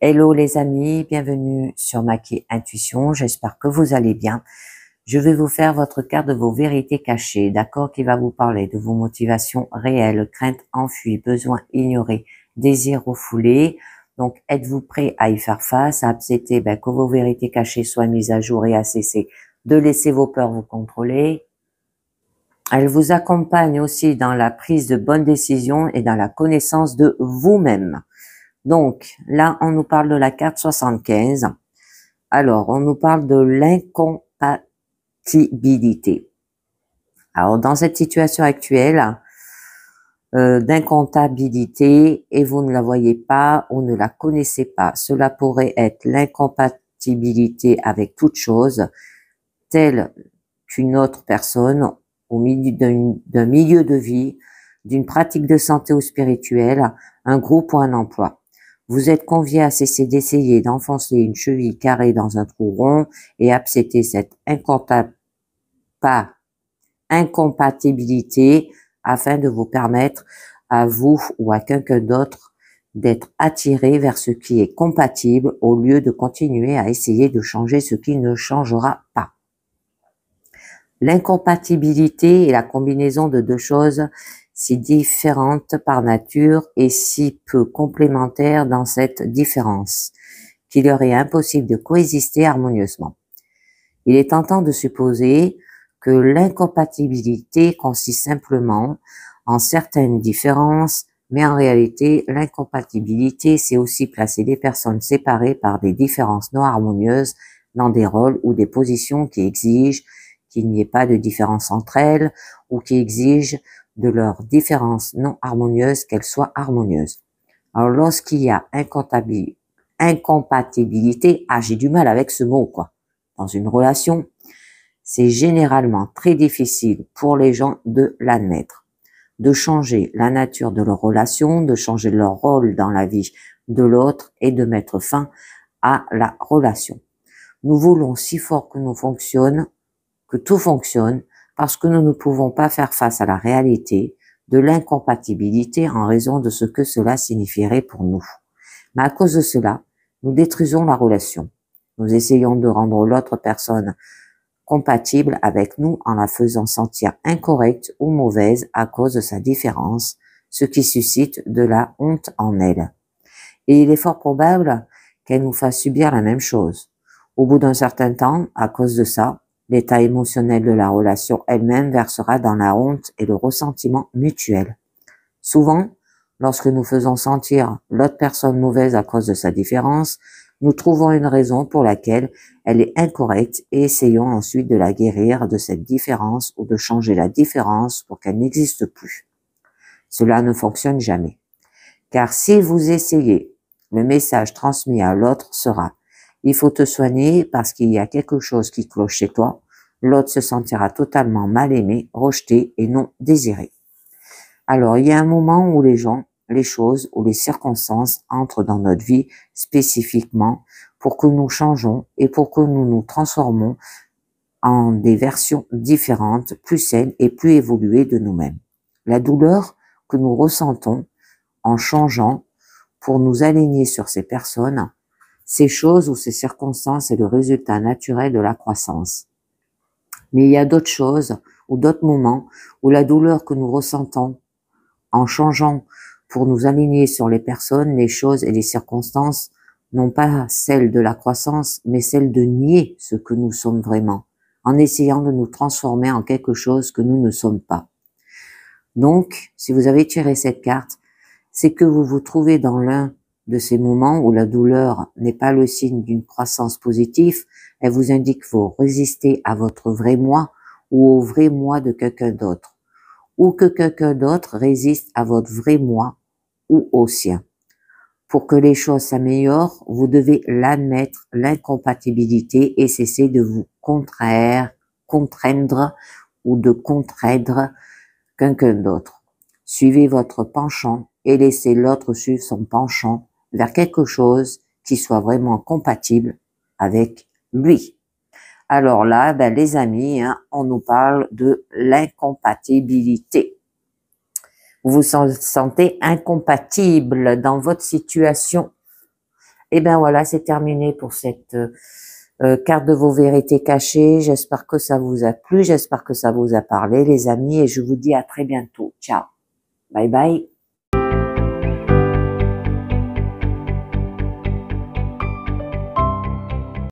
Hello les amis, bienvenue sur Maki Intuition, j'espère que vous allez bien. Je vais vous faire votre carte de vos vérités cachées, d'accord, qui va vous parler de vos motivations réelles, craintes enfuies, besoins ignorés, désirs refoulés. Donc êtes-vous prêt à y faire face, à accepter que vos vérités cachées soient mises à jour et à cesser de laisser vos peurs vous contrôler. Elle vous accompagne aussi dans la prise de bonnes décisions et dans la connaissance de vous-même. Donc, là, on nous parle de la carte 75. Alors, on nous parle de l'incompatibilité. Alors, dans cette situation actuelle d'incompatibilité, et vous ne la voyez pas ou ne la connaissez pas, cela pourrait être l'incompatibilité avec toute chose, telle qu'une autre personne, au milieu d'un milieu de vie, d'une pratique de santé ou spirituelle, un groupe ou un emploi. Vous êtes convié à cesser d'essayer d'enfoncer une cheville carrée dans un trou rond et accepter cette incompatibilité afin de vous permettre à vous ou à quelqu'un d'autre d'être attiré vers ce qui est compatible au lieu de continuer à essayer de changer ce qui ne changera pas. L'incompatibilité est la combinaison de deux choses si différentes par nature et si peu complémentaires dans cette différence, qu'il leur est impossible de coexister harmonieusement. Il est tentant de supposer que l'incompatibilité consiste simplement en certaines différences, mais en réalité, l'incompatibilité, c'est aussi placer des personnes séparées par des différences non harmonieuses dans des rôles ou des positions qui exigent qu'il n'y ait pas de différence entre elles ou qui exigent de leurs différences non harmonieuses qu'elles soient harmonieuses. Alors, lorsqu'il y a incompatibilité, j'ai du mal avec ce mot, dans une relation, c'est généralement très difficile pour les gens de l'admettre, de changer la nature de leur relation, de changer leur rôle dans la vie de l'autre et de mettre fin à la relation. Nous voulons si fort que tout fonctionne, parce que nous ne pouvons pas faire face à la réalité de l'incompatibilité en raison de ce que cela signifierait pour nous. Mais à cause de cela, nous détruisons la relation. Nous essayons de rendre l'autre personne compatible avec nous en la faisant sentir incorrecte ou mauvaise à cause de sa différence, ce qui suscite de la honte en elle. Et il est fort probable qu'elle nous fasse subir la même chose. Au bout d'un certain temps, à cause de ça, l'état émotionnel de la relation elle-même versera dans la honte et le ressentiment mutuel. Souvent, lorsque nous faisons sentir l'autre personne mauvaise à cause de sa différence, nous trouvons une raison pour laquelle elle est incorrecte et essayons ensuite de la guérir de cette différence ou de changer la différence pour qu'elle n'existe plus. Cela ne fonctionne jamais. Car si vous essayez, le message transmis à l'autre sera: il faut te soigner parce qu'il y a quelque chose qui cloche chez toi. L'autre se sentira totalement mal aimé, rejeté et non désiré. Alors, il y a un moment où les gens, les choses ou les circonstances entrent dans notre vie spécifiquement pour que nous changeons et pour que nous nous transformons en des versions différentes, plus saines et plus évoluées de nous-mêmes. La douleur que nous ressentons en changeant pour nous aligner sur ces personnes, ces choses ou ces circonstances est le résultat naturel de la croissance. Mais il y a d'autres choses ou d'autres moments où la douleur que nous ressentons en changeant pour nous aligner sur les personnes, les choses et les circonstances, non pas celle de la croissance, mais celle de nier ce que nous sommes vraiment, en essayant de nous transformer en quelque chose que nous ne sommes pas. Donc, si vous avez tiré cette carte, c'est que vous vous trouvez dans l'un de ces moments où la douleur n'est pas le signe d'une croissance positive, elle vous indique qu'il faut résister à votre vrai moi ou au vrai moi de quelqu'un d'autre, ou que quelqu'un d'autre résiste à votre vrai moi ou au sien. Pour que les choses s'améliorent, vous devez l'admettre, l'incompatibilité, et cesser de vous contraindre ou de contraindre quelqu'un d'autre. Suivez votre penchant et laissez l'autre suivre son penchant vers quelque chose qui soit vraiment compatible avec lui. Alors là, les amis, on nous parle de l'incompatibilité. Vous vous sentez incompatible dans votre situation Et ben voilà, c'est terminé pour cette carte de vos vérités cachées. J'espère que ça vous a plu, j'espère que ça vous a parlé, les amis, et je vous dis à très bientôt. Ciao, bye bye.